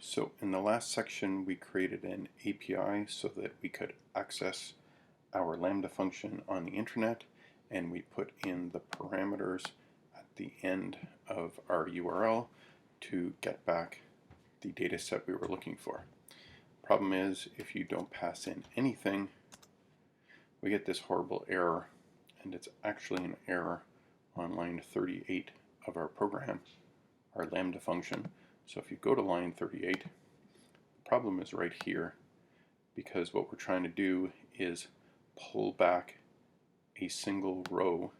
So in the last section, we created an API so that we could access our Lambda function on the internet, and we put in the parameters at the end of our URL to get back the data set we were looking for. Problem is, if you don't pass in anything, we get this horrible error, and it's actually an error on line 38 of our program, our Lambda function. So if you go to line 38, the problem is right here, because what we're trying to do is pull back a single row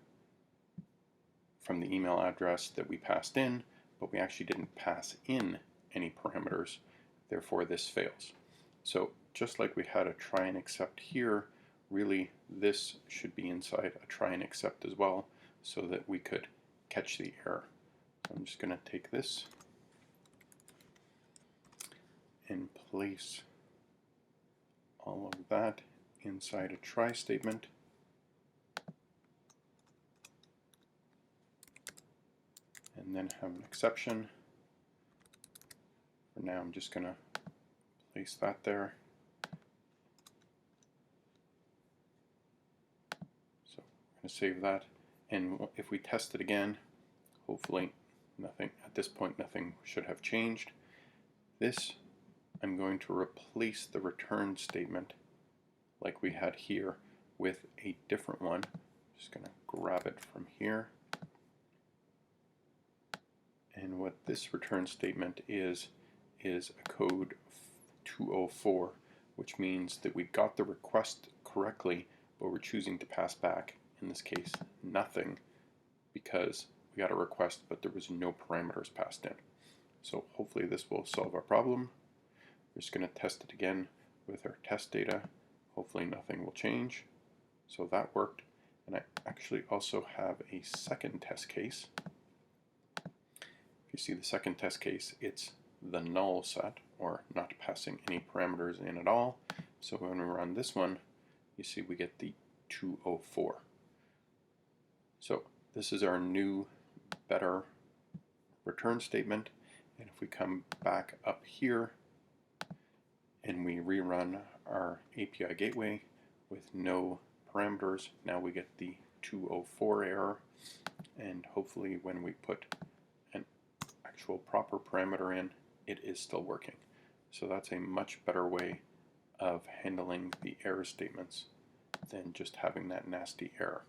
from the email address that we passed in, but we actually didn't pass in any parameters, therefore this fails. So just like we had a try and accept here, really this should be inside a try and accept as well, so that we could catch the error. So I'm just going to take this and place all of that inside a try statement. And then have an exception. For now, I'm just going to place that there. So I'm going to save that. And if we test it again, hopefully nothing, at this point nothing should have changed. This, I'm going to replace the return statement like we had here with a different one. Just going to grab it from here. And what this return statement is a code 204, which means that we got the request correctly, but we're choosing to pass back, in this case, nothing, because we got a request, but there was no parameters passed in. So hopefully this will solve our problem. We're just going to test it again with our test data. Hopefully nothing will change. So that worked. And I actually also have a second test case. If you see the second test case, it's the null set, or not passing any parameters in at all. So when we run this one, you see we get the 204. So this is our new, better return statement. And if we come back up here and we rerun our API gateway with no parameters, now we get the 204 error. And hopefully when we put an actual proper parameter in, it is still working. So that's a much better way of handling the error statements than just having that nasty error.